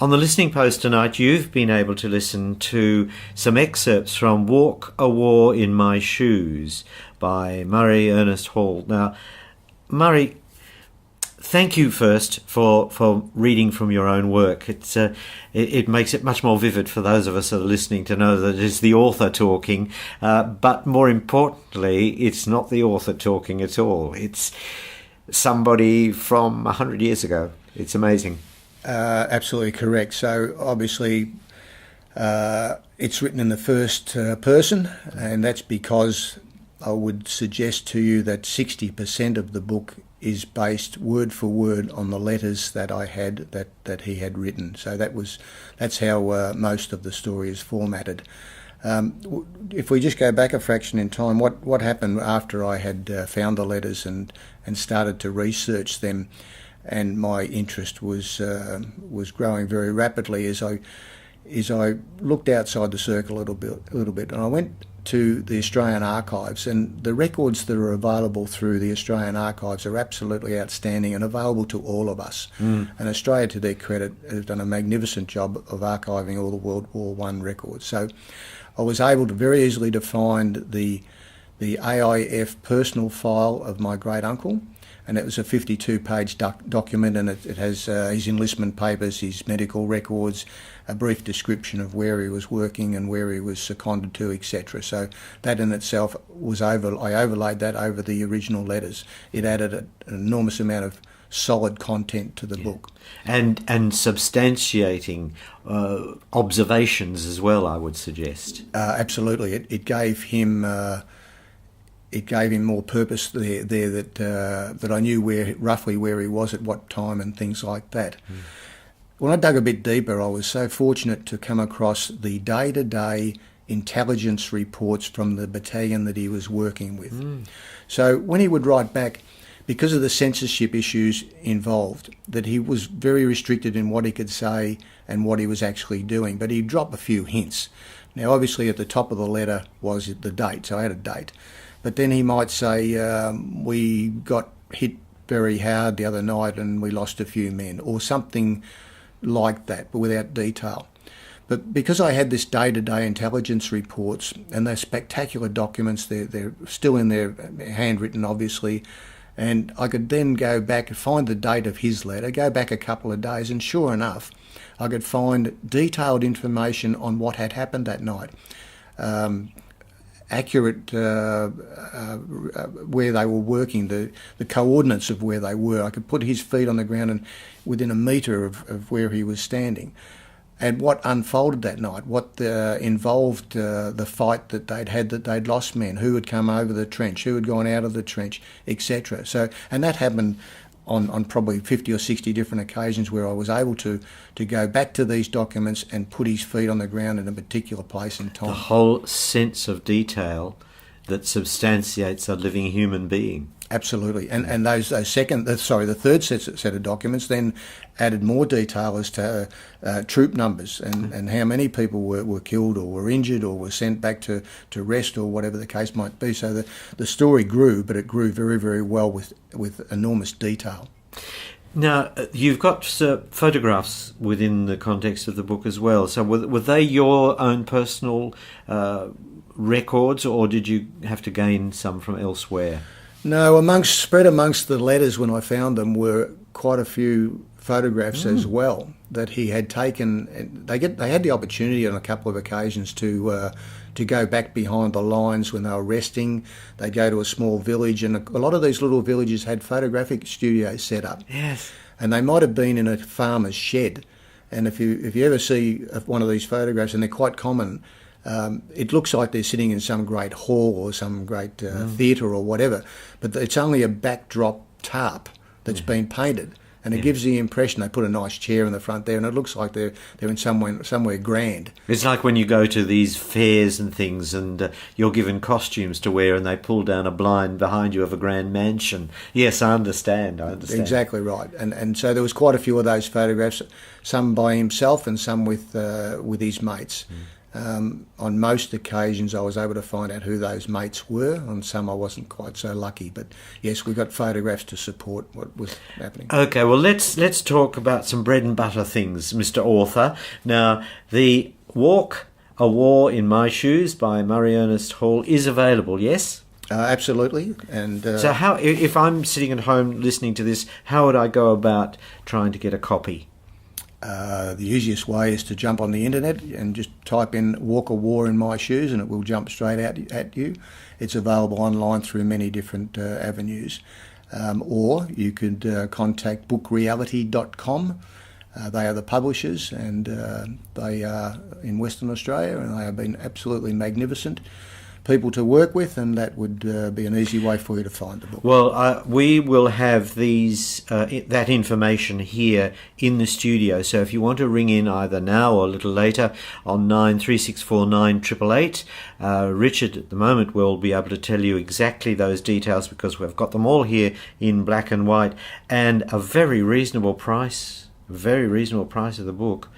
On the listening post tonight, you've been able to listen to some excerpts from Walk a War in My Shoes by Murray Ernest Hall. Now, Murray, thank you first for reading from your own work. It makes it much more vivid for those of us that are listening to know that it is the author talking, but more importantly, it's not the author talking at all. It's somebody from 100 years ago. It's amazing. Absolutely correct. So obviously it's written in the first person, and that's because I would suggest to you that 60% of the book is based word for word on the letters that I had that he had written. So that's how most of the story is formatted. If we just go back a fraction in time, what happened after I had found the letters and started to research them, and my interest was growing very rapidly as I looked outside the circle a little bit, and I went to the Australian Archives, and the records that are available through the Australian Archives are absolutely outstanding and available to all of us. And Australia, to their credit, has done a magnificent job of archiving all the World War I records. So I was able to very easily to find the AIF personal file of my great uncle, and it was a 52-page document, and it has his enlistment papers, his medical records, a brief description of where he was working and where he was seconded to, etc. So that in itself I overlaid that over the original letters. It added an enormous amount of solid content to the book. And substantiating observations as well, I would suggest. Absolutely. It gave him... It gave him more purpose there that I knew roughly where he was at what time and things like that. When I dug a bit deeper, I was so fortunate to come across the day-to-day intelligence reports from the battalion that he was working with. So when he would write back, because of the censorship issues involved, that he was very restricted in what he could say and what he was actually doing, but he'd drop a few hints. Now, obviously, at the top of the letter was the date, so I had a date. But then he might say, we got hit very hard the other night and we lost a few men, or something like that, but without detail. But because I had this day-to-day intelligence reports, and they're spectacular documents, they're still in there, handwritten obviously, and I could then go back and find the date of his letter, go back a couple of days, and sure enough, I could find detailed information on what had happened that night. Accurate where they were working, the coordinates of where they were. I could put his feet on the ground and within a metre of where he was standing. And what unfolded that night, what involved the fight that they'd lost men, who had come over the trench, who had gone out of the trench, etc. So, and that happened on probably 50 or 60 different occasions where I was able to go back to these documents and put his feet on the ground in a particular place and time. The whole sense of detail that substantiates a living human being. Absolutely, and the third set of documents then added more detail as to troop numbers and how many people were killed or were injured or were sent back to rest or whatever the case might be. So the story grew, but it grew very, very well with enormous detail. Now, you've got photographs within the context of the book as well. So were they your own personal records, or did you have to gain some from elsewhere? No, spread amongst the letters when I found them were quite a few photographs as well that he had taken. They had the opportunity on a couple of occasions to go back behind the lines when they were resting. They go to a small village, and a lot of these little villages had photographic studios set up. Yes, and they might have been in a farmer's shed. And if you ever see one of these photographs, and they're quite common. It looks like they're sitting in some great hall or some great theatre or whatever, but it's only a backdrop tarp that's been painted, and it gives the impression they put a nice chair in the front there, and it looks like they're in somewhere grand. It's like when you go to these fairs and things, and you're given costumes to wear, and they pull down a blind behind you of a grand mansion. Yes, I understand. Exactly right, and so there was quite a few of those photographs, some by himself and some with his mates. On most occasions, I was able to find out who those mates were. On some, I wasn't quite so lucky. But yes, we got photographs to support what was happening. Okay, well, let's talk about some bread and butter things, Mr. Author. Now, the Walk a War in My Shoes by Murray Ernest Hall is available, yes? Absolutely. And so how, if I'm sitting at home listening to this, how would I go about trying to get a copy? The easiest way is to jump on the internet and just type in Walk a War in My Shoes and it will jump straight out at you. It's available online through many different avenues. Or you could contact bookreality.com. They are the publishers and they are in Western Australia and they have been absolutely magnificent people to work with, and that would be an easy way for you to find the book. Well, we will have that information here in the studio, so if you want to ring in either now or a little later on 93649 888, Richard at the moment will be able to tell you exactly those details because we've got them all here in black and white, and a very reasonable price of the book,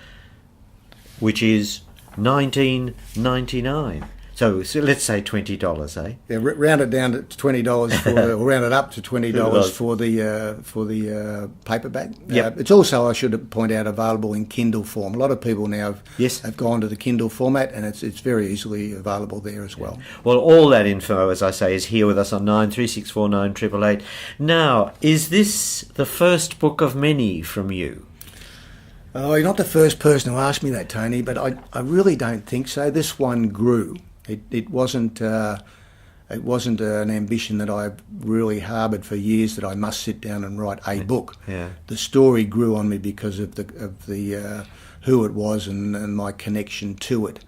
which is $19.99. So let's say $20, eh? Yeah, round it down to $20 or round it up to $20 for the paperback. Yep. It's also, I should point out, available in Kindle form. A lot of people now Yes. have gone to the Kindle format, and it's very easily available there as well. Well, all that info, as I say, is here with us on 93649 888. Now, is this the first book of many from you? Oh, you're not the first person to ask me that, Tony, but I really don't think so. This one grew. It wasn't an ambition that I really harboured for years that I must sit down and write a book. Yeah. The story grew on me because of the who it was and my connection to it.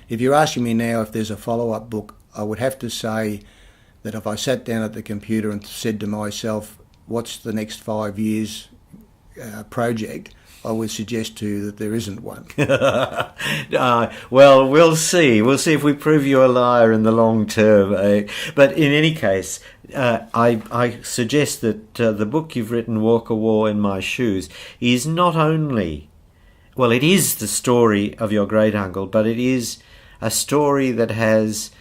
If you're asking me now if there's a follow-up book, I would have to say that if I sat down at the computer and said to myself, what's the next 5 years project, I would suggest to you that there isn't one. Well, we'll see. We'll see if we prove you a liar in the long term. But in any case, I suggest that the book you've written, Walk a War in My Shoes, is not only, well, it is the story of your great uncle, but it is a story that has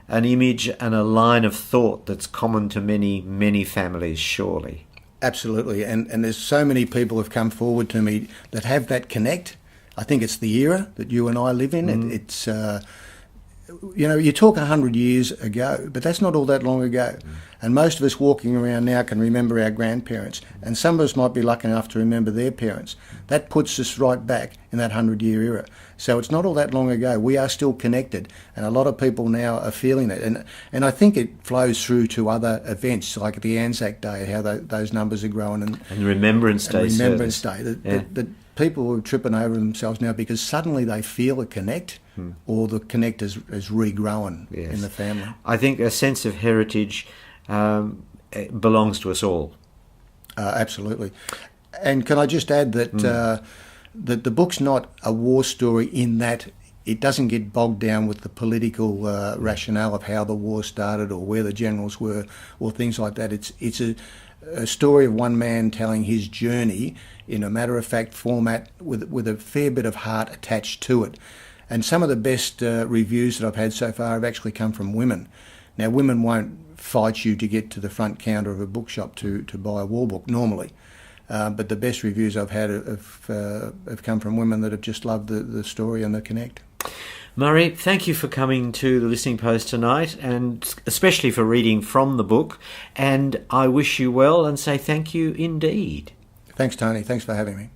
an image and a line of thought that's common to many, many families, surely. Absolutely, and there's so many people have come forward to me that have that connect. I think it's the era that you and I live in. It's you talk 100 years ago, but that's not all that long ago. And most of us walking around now can remember our grandparents, and some of us might be lucky enough to remember their parents. That puts us right back in that 100-year era. So it's not all that long ago. We are still connected, and a lot of people now are feeling it. And I think it flows through to other events, like the Anzac Day, how those numbers are growing. And Remembrance Day. Remembrance Day. That people are tripping over themselves now because suddenly they feel a connect, or the connect has regrown in the family. I think a sense of heritage belongs to us all. Absolutely. And can I just add that that the book's not a war story in that it doesn't get bogged down with the political rationale of how the war started or where the generals were or things like that. It's a story of one man telling his journey in a matter-of-fact format with a fair bit of heart attached to it. And some of the best reviews that I've had so far have actually come from women. Now, women won't fight you to get to the front counter of a bookshop to buy a war book normally. But the best reviews I've had have come from women that have just loved the story and the connect. Murray, thank you for coming to the Listening Post tonight, and especially for reading from the book. And I wish you well and say thank you indeed. Thanks, Tony. Thanks for having me.